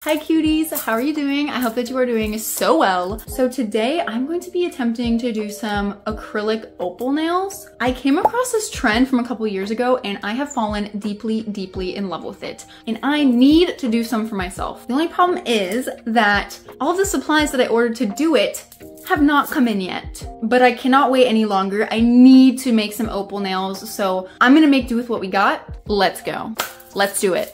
Hi cuties, how are you doing? I hope that you are doing so well. So today I'm going to be attempting to do some acrylic opal nails. I came across this trend from a couple years ago and I have fallen deeply in love with it. And I need to do some for myself. The only problem is that all the supplies that I ordered to do it have not come in yet, but I cannot wait any longer. I need to make some opal nails, so I'm gonna make do with what we got. Let's go. Let's do it.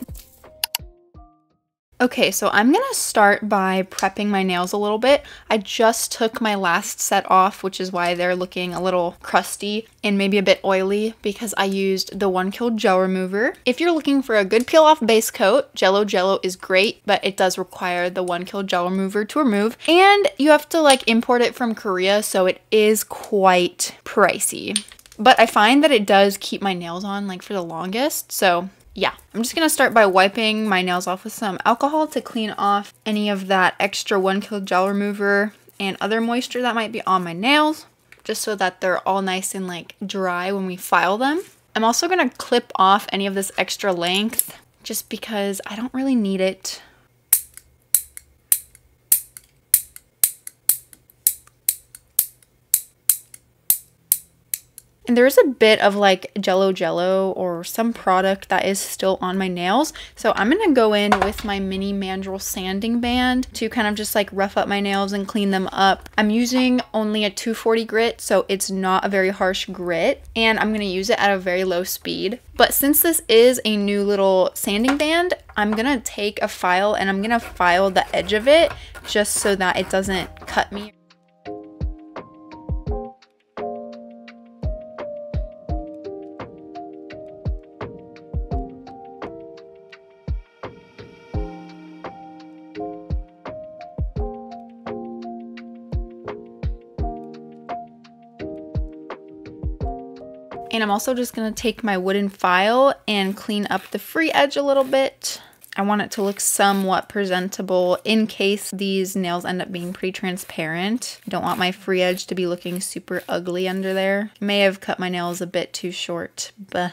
Okay, so I'm gonna start by prepping my nails a little bit. I just took my last set off, which is why they're looking a little crusty and maybe a bit oily because I used the 1 Kill Gel Remover. If you're looking for a good peel off base coat, Jello is great, but it does require the 1 Kill Gel Remover to remove. And you have to like import it from Korea, so it is quite pricey. But I find that it does keep my nails on like for the longest, so yeah, I'm just gonna start by wiping my nails off with some alcohol to clean off any of that extra 1 Kill Gel Remover and other moisture that might be on my nails, just so that they're all nice and like dry when we file them. I'm also gonna clip off any of this extra length just because I don't really need it. And there is a bit of like Jello or some product that is still on my nails. So I'm going to go in with my mini mandrel sanding band to kind of just like rough up my nails and clean them up. I'm using only a 240 grit, so it's not a very harsh grit. And I'm going to use it at a very low speed. But since this is a new little sanding band, I'm going to take a file and I'm going to file the edge of it just so that it doesn't cut me. And I'm also just going to take my wooden file and clean up the free edge a little bit. I want it to look somewhat presentable in case these nails end up being pretty transparent. I don't want my free edge to be looking super ugly under there. I may have cut my nails a bit too short, but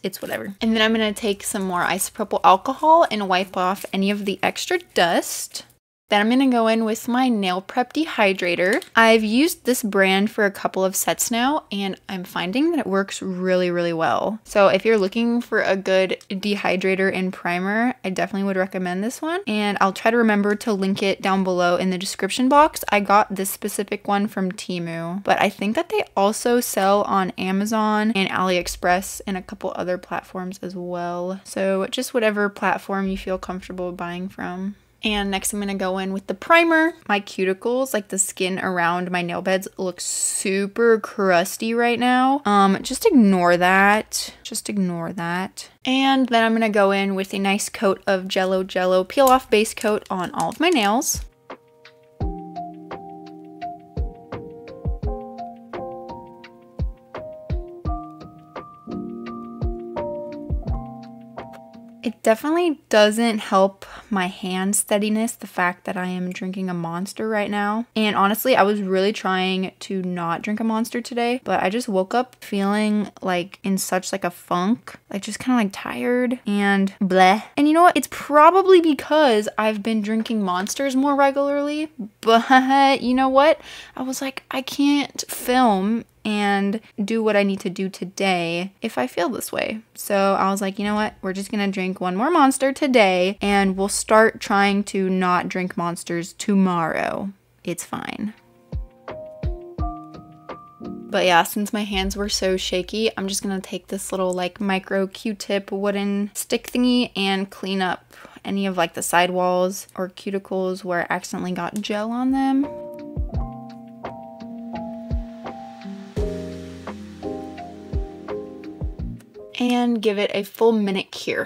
it's whatever. And then I'm going to take some more isopropyl alcohol and wipe off any of the extra dust. Then I'm going to go in with my Nail Prep Dehydrator. I've used this brand for a couple of sets now, and I'm finding that it works really well. So if you're looking for a good dehydrator and primer, I definitely would recommend this one. And I'll try to remember to link it down below in the description box. I got this specific one from Temu, but I think that they also sell on Amazon and AliExpress and a couple other platforms as well. So just whatever platform you feel comfortable buying from. And next I'm going to go in with the primer. My cuticles, like the skin around my nail beds, look super crusty right now. Just ignore that. Just ignore that. And then I'm going to go in with a nice coat of Jello peel off base coat on all of my nails. It definitely doesn't help my hand steadiness, the fact that I am drinking a Monster right now. And honestly, I was really trying to not drink a Monster today, but I just woke up feeling like in such like a funk, like just kind of like tired and bleh. And you know what? It's probably because I've been drinking Monsters more regularly, but you know what? I was like, I can't film and do what I need to do today if I feel this way. So I was like, you know what? We're just gonna drink one more Monster today and we'll start trying to not drink Monsters tomorrow. It's fine. But yeah, since my hands were so shaky, I'm just gonna take this little like micro Q-tip wooden stick thingy and clean up any of like the sidewalls or cuticles where I accidentally got gel on them. And give it a full minute cure.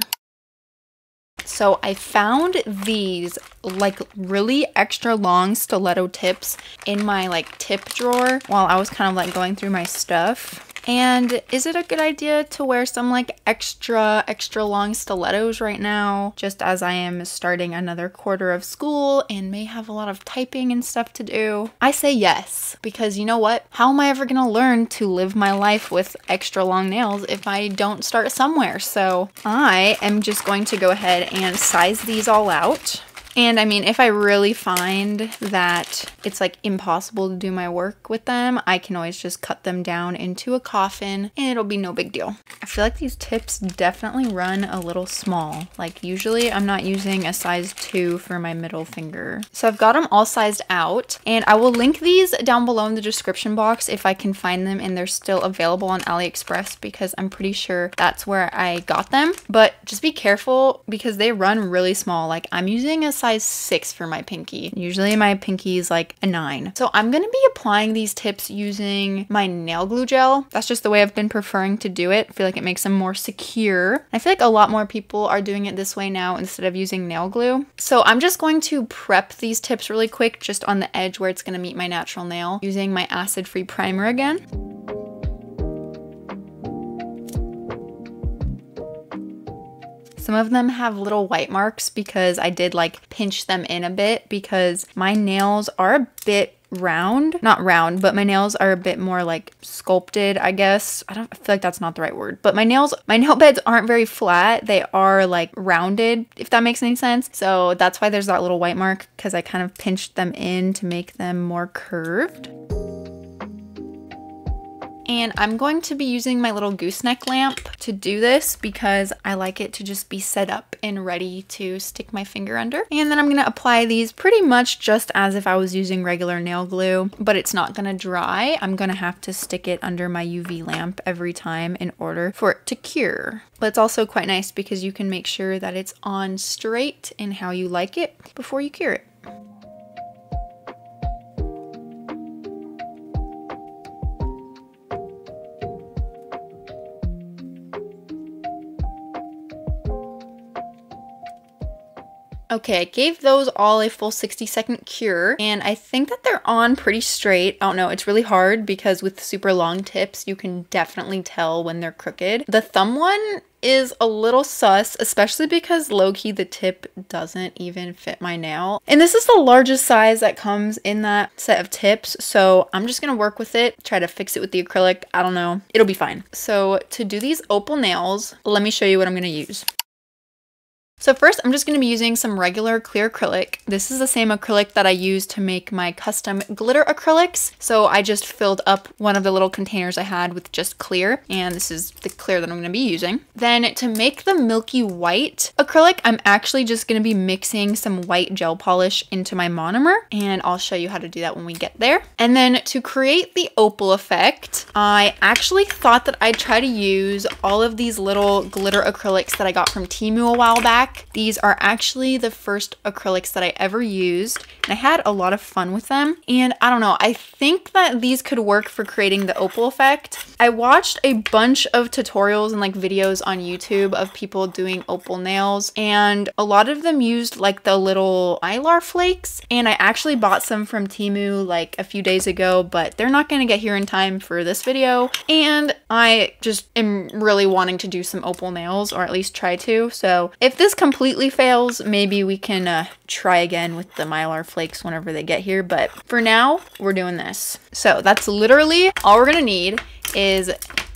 So I found these like really extra long stiletto tips in my like tip drawer while I was kind of like going through my stuff. And is it a good idea to wear some like extra long stilettos right now, just as I am starting another quarter of school and may have a lot of typing and stuff to do? I say yes, because you know what? How am I ever gonna learn to live my life with extra long nails if I don't start somewhere? So I am just going to go ahead and size these all out. And I mean, if I really find that it's like impossible to do my work with them, I can always just cut them down into a coffin and it'll be no big deal. I feel like these tips definitely run a little small. Like usually I'm not using a size 2 for my middle finger. So I've got them all sized out, and I will link these down below in the description box if I can find them and they're still available on AliExpress, because I'm pretty sure that's where I got them. But just be careful because they run really small. Like I'm using a size 6 for my pinky. Usually my pinky is like a 9. So I'm going to be applying these tips using my nail glue gel. That's just the way I've been preferring to do it. I feel like it makes them more secure. I feel like a lot more people are doing it this way now instead of using nail glue. So I'm just going to prep these tips really quick just on the edge where it's going to meet my natural nail using my acid-free primer again. Some of them have little white marks because I did like pinch them in a bit because my nails are a bit round, not round, but my nails are a bit more like sculpted, I guess. I feel like that's not the right word, but my nail beds aren't very flat. They are like rounded, if that makes any sense. So that's why there's that little white mark, because I kind of pinched them in to make them more curved. And I'm going to be using my little gooseneck lamp to do this because I like it to just be set up and ready to stick my finger under. And then I'm going to apply these pretty much just as if I was using regular nail glue, but it's not going to dry. I'm going to have to stick it under my UV lamp every time in order for it to cure. But it's also quite nice because you can make sure that it's on straight and how you like it before you cure it. Okay, I gave those all a full 60-second cure, and I think that they're on pretty straight. I don't know, it's really hard because with super long tips, you can definitely tell when they're crooked. The thumb one is a little sus, especially because low-key the tip doesn't even fit my nail. And this is the largest size that comes in that set of tips, so I'm just gonna work with it, try to fix it with the acrylic. I don't know, it'll be fine. So to do these opal nails, let me show you what I'm gonna use. So first, I'm just going to be using some regular clear acrylic. This is the same acrylic that I used to make my custom glitter acrylics. So I just filled up one of the little containers I had with just clear, and this is the clear that I'm going to be using. Then to make the milky white acrylic, I'm actually just going to be mixing some white gel polish into my monomer, and I'll show you how to do that when we get there. And then to create the opal effect, I actually thought that I'd try to use all of these little glitter acrylics that I got from Temu a while back. These are actually the first acrylics that I ever used, and I had a lot of fun with them. And I don't know, I think that these could work for creating the opal effect. I watched a bunch of tutorials and like videos on YouTube of people doing opal nails, and a lot of them used like the little mylar flakes, and I actually bought some from Temu like a few days ago, but they're not going to get here in time for this video, and I just am really wanting to do some opal nails, or at least try to. So if this completely fails, maybe we can try again with the mylar flakes whenever they get here, but for now we're doing this. So that's literally all we're gonna need is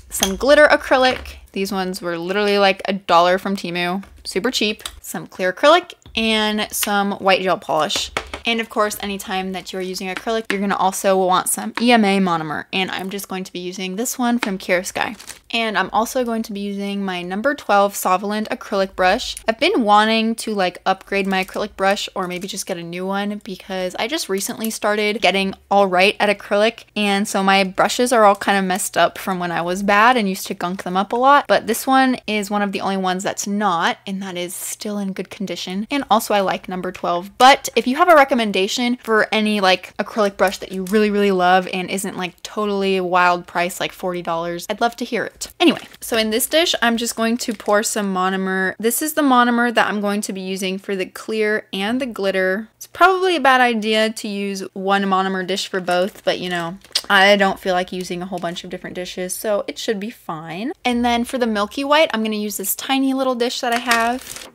some glitter acrylic. These ones were literally like $1 from Temu, super cheap. Some clear acrylic and some white gel polish. And of course, anytime that you're using acrylic, you're gonna also want some EMA monomer, and I'm just going to be using this one from Kira Sky. And I'm also going to be using my number 12 Sauvoland acrylic brush. I've been wanting to like upgrade my acrylic brush, or maybe just get a new one, because I just recently started getting all right at acrylic, and so my brushes are all kind of messed up from when I was bad and used to gunk them up a lot. But this one is one of the only ones that's not, and that is still in good condition. And also I like number 12. But if you have a recommendation for any like acrylic brush that you really love and isn't like totally wild price, like $40, I'd love to hear it. Anyway, so in this dish, I'm just going to pour some monomer. This is the monomer that I'm going to be using for the clear and the glitter. It's probably a bad idea to use one monomer dish for both, but you know, I don't feel like using a whole bunch of different dishes, so it should be fine. And then for the milky white, I'm gonna use this tiny little dish that I have.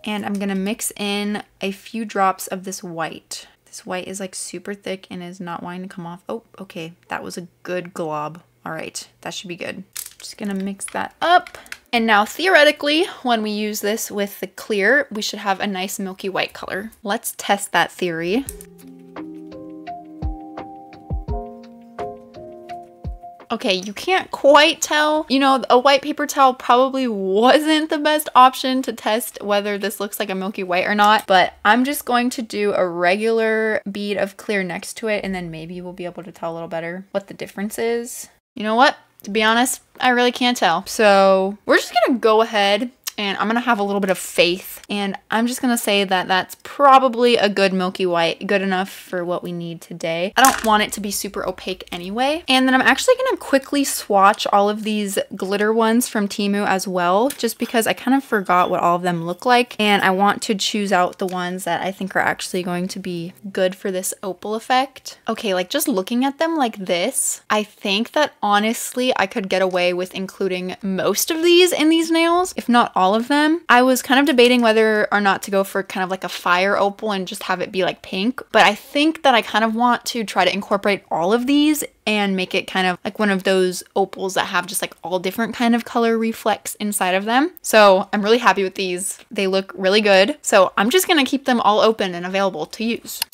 And I'm gonna mix in a few drops of this white. This white is like super thick and is not wanting to come off. Oh, okay, that was a good glob. All right, that should be good. Just gonna mix that up. And now theoretically, when we use this with the clear, we should have a nice milky white color. Let's test that theory. Okay, you can't quite tell. You know, a white paper towel probably wasn't the best option to test whether this looks like a milky white or not, but I'm just going to do a regular bead of clear next to it, and then maybe we'll be able to tell a little better what the difference is. You know what? To be honest, I really can't tell. So we're just gonna go ahead and I'm gonna have a little bit of faith, and I'm just gonna say that that's probably a good milky white, good enough for what we need today. I don't want it to be super opaque anyway. And then I'm actually gonna quickly swatch all of these glitter ones from Temu as well, just because I kind of forgot what all of them look like, and I want to choose out the ones that I think are actually going to be good for this opal effect. Okay, like just looking at them like this, I think that honestly I could get away with including most of these in these nails, if not all of them. I was kind of debating whether or not to go for kind of like a fire opal and just have it be like pink, but I think that I kind of want to try to incorporate all of these and make it kind of like one of those opals that have just like all different kind of color reflex inside of them. So I'm really happy with these. They look really good. So I'm just gonna keep them all open and available to use.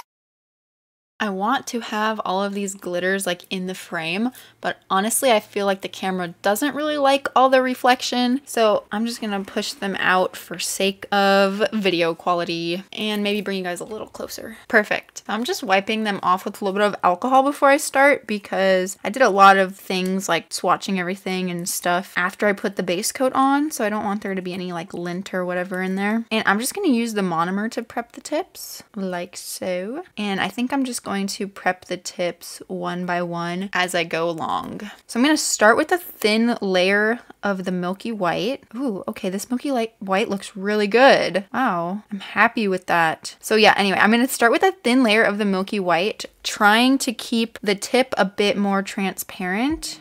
I want to have all of these glitters like in the frame, but honestly I feel like the camera doesn't really like all the reflection, so I'm just gonna push them out for sake of video quality and maybe bring you guys a little closer. Perfect. I'm just wiping them off with a little bit of alcohol before I start because I did a lot of things like swatching everything and stuff after I put the base coat on, so I don't want there to be any like lint or whatever in there. And I'm just gonna use the monomer to prep the tips like so, and I think I'm just going to prep the tips one by one as I go along. So I'm going to start with a thin layer of the milky white. Ooh, okay, this milky white looks really good. Wow, I'm happy with that. So yeah, anyway, I'm going to start with a thin layer of the milky white, trying to keep the tip a bit more transparent.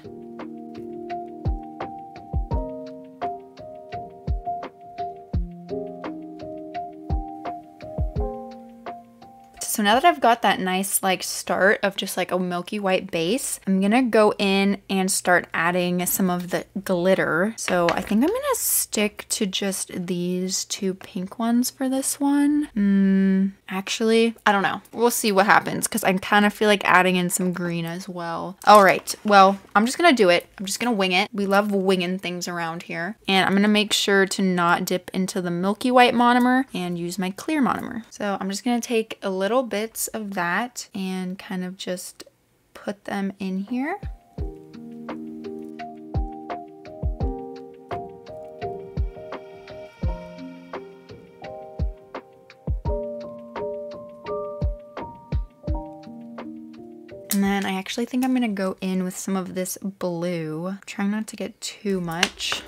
So now that I've got that nice like start of just like a milky white base, I'm gonna go in and start adding some of the glitter. So I think I'm gonna stick to just these two pink ones for this one. Actually, I don't know. We'll see what happens because I kind of feel like adding in some green as well. All right, well, I'm just gonna do it. I'm just gonna wing it. We love winging things around here. And I'm gonna make sure to not dip into the milky white monomer and use my clear monomer. So I'm just gonna take a little bits of that and kind of just put them in here. And then I actually think I'm gonna go in with some of this blue. Trying not to get too much.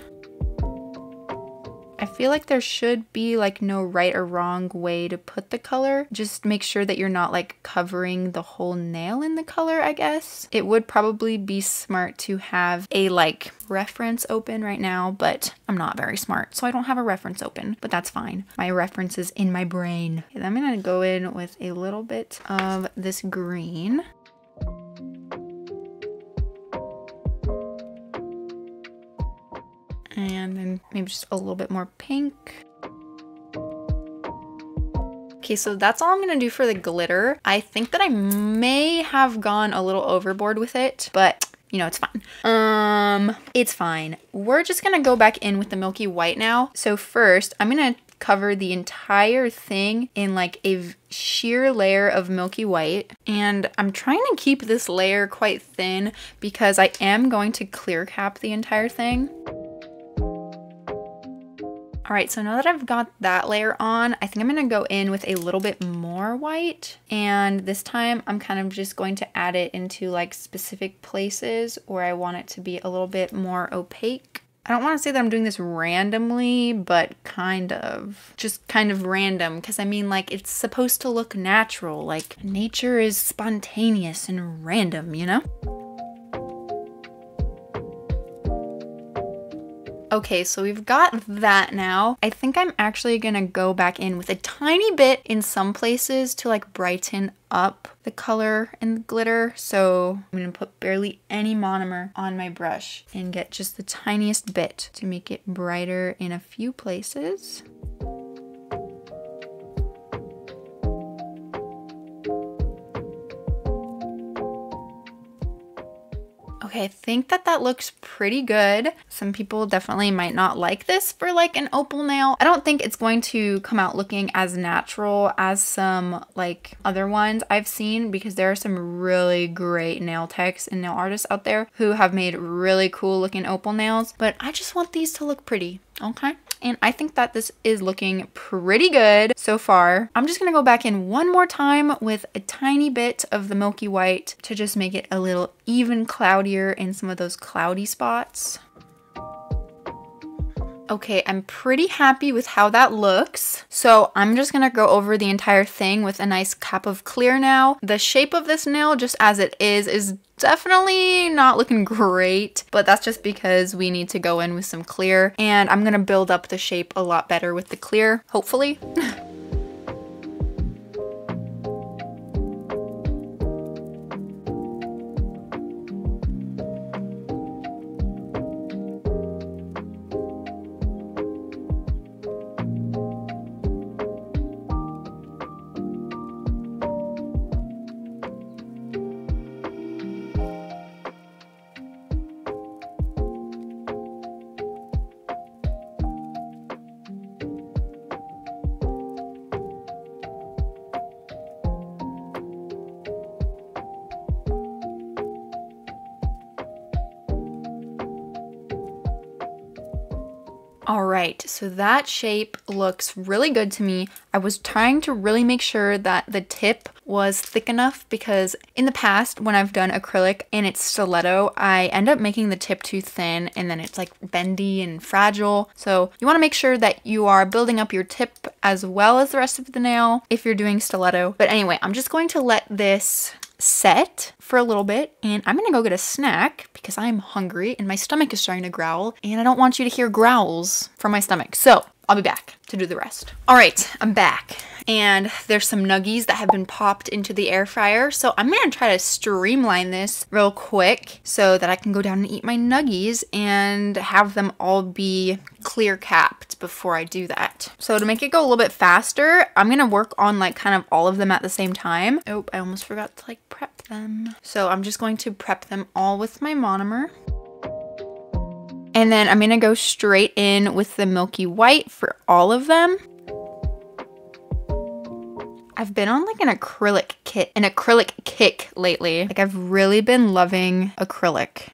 I feel like there should be like no right or wrong way to put the color. Just make sure that you're not like covering the whole nail in the color, I guess. It would probably be smart to have a like reference open right now, but I'm not very smart, so I don't have a reference open, but that's fine. My reference is in my brain. Okay, I'm gonna go in with a little bit of this green. And then maybe just a little bit more pink. Okay, so that's all I'm gonna do for the glitter. I think that I may have gone a little overboard with it, but you know, it's fine. It's fine. We're just gonna go back in with the milky white now. So first, I'm gonna cover the entire thing in like a sheer layer of milky white, and I'm trying to keep this layer quite thin because I am going to clear cap the entire thing. All right, so now that I've got that layer on, I think I'm gonna go in with a little bit more white. And this time I'm kind of just going to add it into like specific places where I want it to be a little bit more opaque. I don't want to say that I'm doing this randomly, but just kind of random, because I mean, like, it's supposed to look natural. Like, nature is spontaneous and random, you know? Okay, so we've got that now. I think I'm actually gonna go back in with a tiny bit in some places to like brighten up the color and the glitter. So I'm gonna put barely any monomer on my brush and get just the tiniest bit to make it brighter in a few places. Okay, I think that looks pretty good. Some people definitely might not like this for like an opal nail. I don't think it's going to come out looking as natural as some like other ones I've seen, because there are some really great nail techs and nail artists out there who have made really cool looking opal nails, but I just want these to look pretty, okay? And I think that this is looking pretty good so far. I'm just gonna go back in one more time with a tiny bit of the milky white to just make it a little even cloudier in some of those cloudy spots. Okay, I'm pretty happy with how that looks. So I'm just gonna go over the entire thing with a nice cap of clear now. The shape of this nail, just as it is definitely not looking great, but that's just because we need to go in with some clear, and I'm gonna build up the shape a lot better with the clear, hopefully. All right, so that shape looks really good to me. I was trying to really make sure that the tip was thick enough, because in the past when I've done acrylic and it's stiletto, I end up making the tip too thin and then it's like bendy and fragile. So you want to make sure that you are building up your tip as well as the rest of the nail if you're doing stiletto. But anyway, I'm just going to let this set for a little bit, and I'm gonna go get a snack because I'm hungry and my stomach is starting to growl, and I don't want you to hear growls from my stomach. So I'll be back to do the rest. All right, I'm back, and there's some nuggies that have been popped into the air fryer. So I'm gonna try to streamline this real quick so that I can go down and eat my nuggies and have them all be clear capped before I do that. So to make it go a little bit faster, I'm gonna work on like kind of all of them at the same time. Oh, I almost forgot to like prep them. So I'm just going to prep them all with my monomer. And then I'm gonna go straight in with the milky white for all of them. I've been on like an acrylic kick lately. Like I've really been loving acrylic.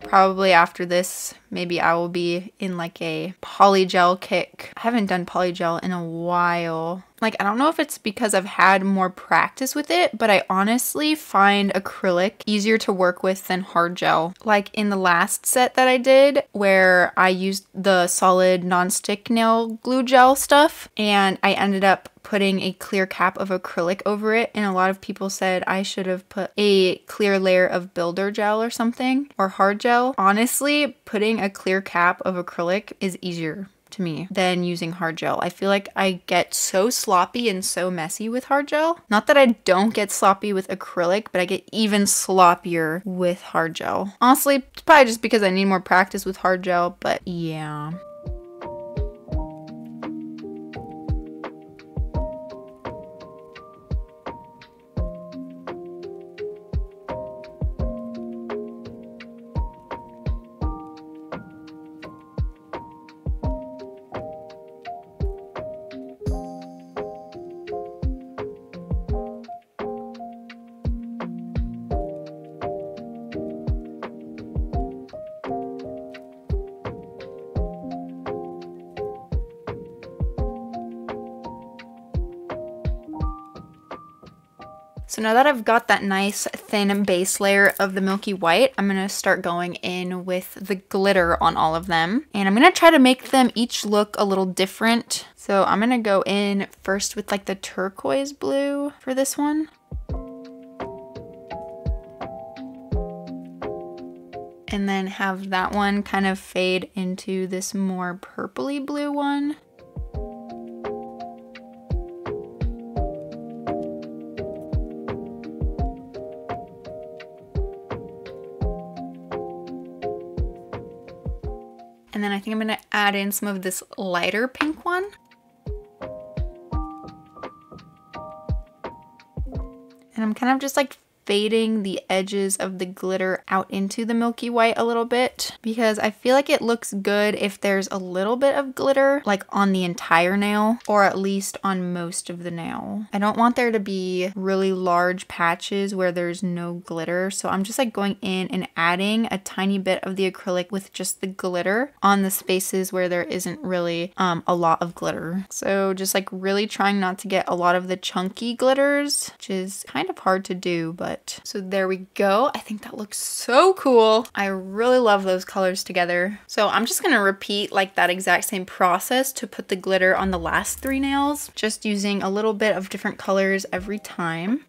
Probably after this, maybe I will be in like a polygel kick. I haven't done polygel in a while. Like, I don't know if it's because I've had more practice with it, but I honestly find acrylic easier to work with than hard gel. Like in the last set that I did, where I used the solid non-stick nail glue gel stuff, and I ended up putting a clear cap of acrylic over it, and a lot of people said I should have put a clear layer of builder gel or something, or hard gel. Honestly, putting a clear cap of acrylic is easier to me than using hard gel. I feel like I get so sloppy and so messy with hard gel. Not that I don't get sloppy with acrylic, but I get even sloppier with hard gel. Honestly, it's probably just because I need more practice with hard gel, but yeah. So now that I've got that nice thin base layer of the milky white, I'm gonna start going in with the glitter on all of them. And I'm gonna try to make them each look a little different. So I'm gonna go in first with like the turquoise blue for this one. And then have that one kind of fade into this more purpley blue one. And then I think I'm gonna add in some of this lighter pink one. And I'm kind of just like fading the edges of the glitter out into the milky white a little bit, because I feel like it looks good if there's a little bit of glitter like on the entire nail, or at least on most of the nail. I don't want there to be really large patches where there's no glitter, so I'm just like going in and adding a tiny bit of the acrylic with just the glitter on the spaces where there isn't really a lot of glitter. So just like really trying not to get a lot of the chunky glitters, which is kind of hard to do, but so there we go. I think that looks so cool. I really love those colors together. So I'm just gonna repeat like that exact same process to put the glitter on the last 3 nails, just using a little bit of different colors every time.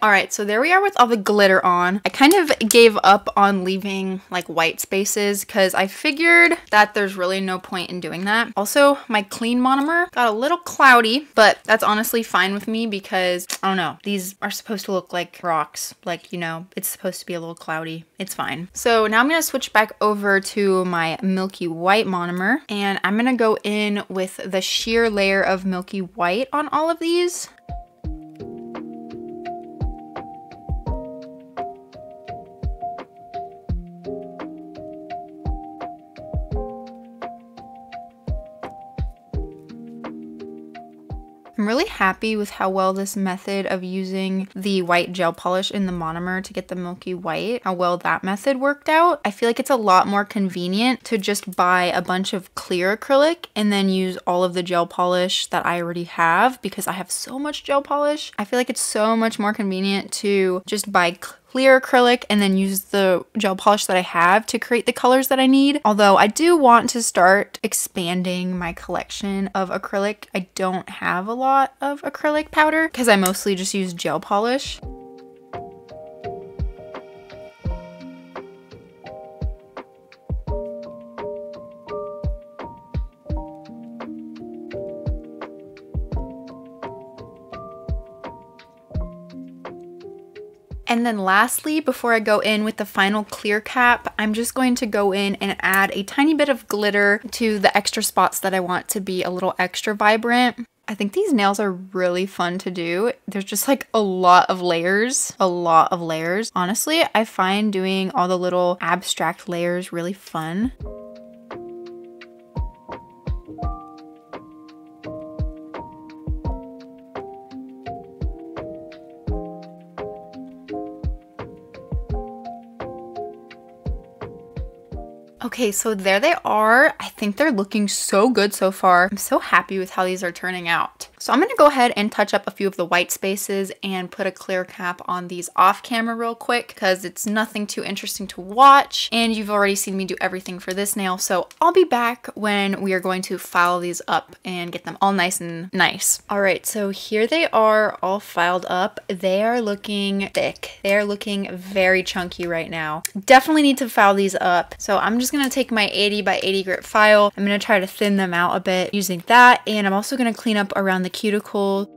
All right, so there we are with all the glitter on. I kind of gave up on leaving like white spaces because I figured that there's really no point in doing that. Also, my clean monomer got a little cloudy, but that's honestly fine with me because, I don't know, these are supposed to look like rocks. Like, you know, it's supposed to be a little cloudy. It's fine. So now I'm gonna switch back over to my milky white monomer, and I'm gonna go in with the sheer layer of milky white on all of these. I'm really happy with how well this method of using the white gel polish in the monomer to get the milky white, how well that method worked out. I feel like it's a lot more convenient to just buy a bunch of clear acrylic and then use all of the gel polish that I already have, because I have so much gel polish. I feel like it's so much more convenient to just buy clear acrylic and then use the gel polish that I have to create the colors that I need. Although I do want to start expanding my collection of acrylic. I don't have a lot of acrylic powder because I mostly just use gel polish. And then lastly, before I go in with the final clear cap, I'm just going to go in and add a tiny bit of glitter to the extra spots that I want to be a little extra vibrant. I think these nails are really fun to do. There's just like a lot of layers, Honestly, I find doing all the little abstract layers really fun. Okay, so there they are. I think they're looking so good so far. I'm so happy with how these are turning out. So I'm gonna go ahead and touch up a few of the white spaces and put a clear cap on these off camera real quick because it's nothing too interesting to watch and you've already seen me do everything for this nail. So I'll be back when we are going to file these up and get them all nice and nice. All right, so here they are all filed up. They are looking thick. They are looking very chunky right now. Definitely need to file these up. So I'm just gonna take my 80 by 80 grit file. I'm gonna try to thin them out a bit using that. And I'm also gonna clean up around the cuticle.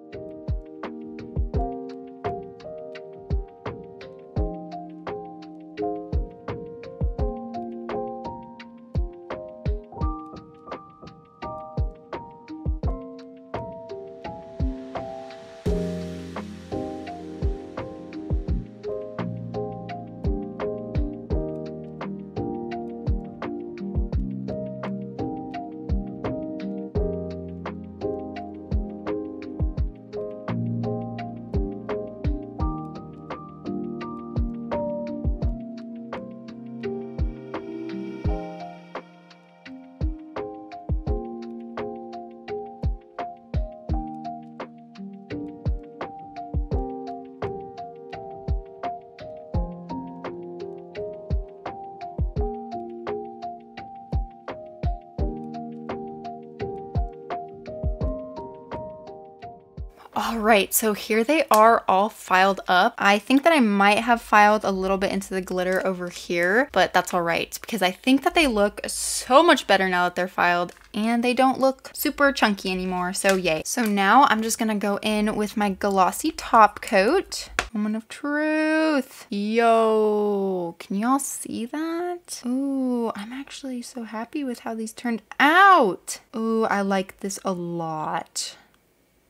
All right, so here they are all filed up. I think that I might have filed a little bit into the glitter over here, but that's all right because I think that they look so much better now that they're filed and they don't look super chunky anymore, so yay. So now I'm just gonna go in with my glossy top coat. Moment of truth. Yo, can y'all see that? Ooh, I'm actually so happy with how these turned out. Ooh, I like this a lot.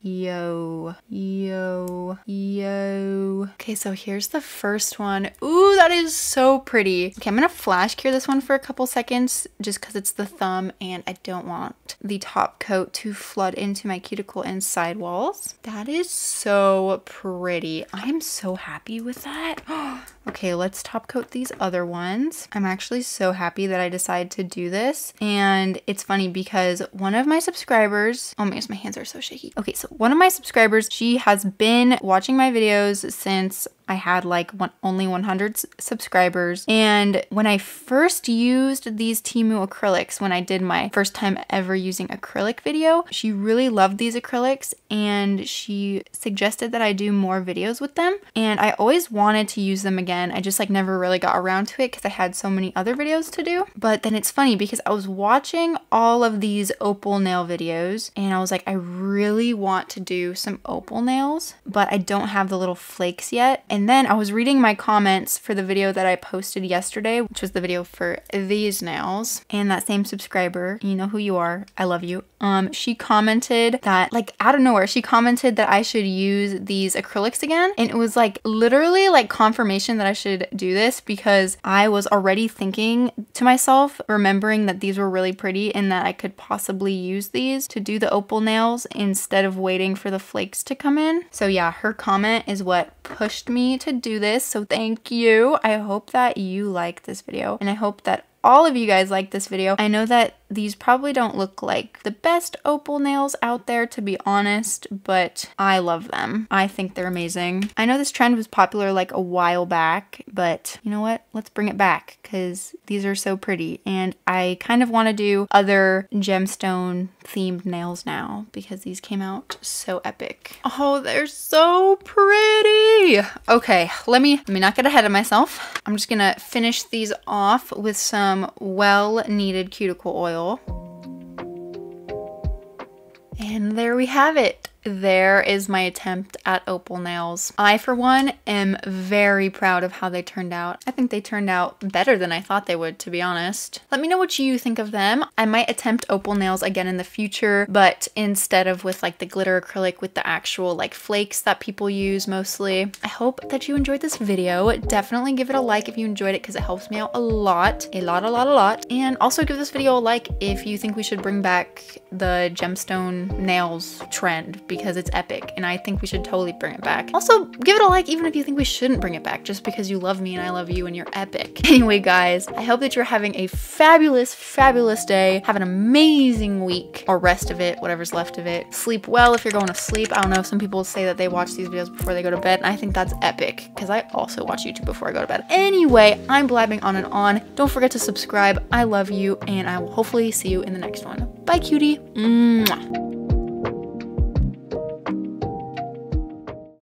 Yo, yo, yo. Okay, so here's the first one. Ooh, that is so pretty. Okay, I'm gonna flash cure this one for a couple seconds just because it's the thumb and I don't want the top coat to flood into my cuticle and sidewalls. That is so pretty. I'm so happy with that. Okay, let's top coat these other ones. I'm actually so happy that I decided to do this. And it's funny because one of my subscribers, oh my gosh, my hands are so shaky. Okay, so one of my subscribers, she has been watching my videos since I had like only 100 subscribers. And when I first used these Temu acrylics, when I did my first time ever using acrylic video, she really loved these acrylics and she suggested that I do more videos with them. And I always wanted to use them again. I just like never really got around to it because I had so many other videos to do. But then it's funny because I was watching all of these opal nail videos and I was like, I really want to do some opal nails, but I don't have the little flakes yet. And then I was reading my comments for the video that I posted yesterday, which was the video for these nails. And that same subscriber, you know who you are, I love you. She commented that, like out of nowhere, she commented that I should use these acrylics again. And it was like literally like confirmation that I should do this because I was already thinking to myself, remembering that these were really pretty and that I could possibly use these to do the opal nails instead of waiting for the flakes to come in. So yeah, her comment is what pushed me to do this. So thank you. I hope that you like this video and I hope that all of you guys like this video. I know that these probably don't look like the best opal nails out there, to be honest, but I love them. I think they're amazing. I know this trend was popular like a while back, but you know what? Let's bring it back because these are so pretty. And I kind of want to do other gemstone themed nails now because these came out so epic. Oh, they're so pretty. Okay, let me not get ahead of myself. I'm just gonna finish these off with some well-needed cuticle oil. And there we have it. There is my attempt at opal nails. I, for one, am very proud of how they turned out. I think they turned out better than I thought they would, to be honest. Let me know what you think of them. I might attempt opal nails again in the future, but instead of with like the glitter acrylic with the actual like flakes that people use mostly. I hope that you enjoyed this video. Definitely give it a like if you enjoyed it because it helps me out a lot. A lot. And also give this video a like if you think we should bring back the gemstone nails trend, because it's epic and I think we should totally bring it back. Also, give it a like even if you think we shouldn't bring it back, just because you love me and I love you and you're epic. Anyway, guys, I hope that you're having a fabulous, fabulous day. Have an amazing week, or rest of it, whatever's left of it. Sleep well if you're going to sleep. I don't know, some people say that they watch these videos before they go to bed, and I think that's epic because I also watch YouTube before I go to bed. Anyway, I'm blabbing on and on. Don't forget to subscribe. I love you, and I will hopefully see you in the next one. Bye, cutie. Mwah.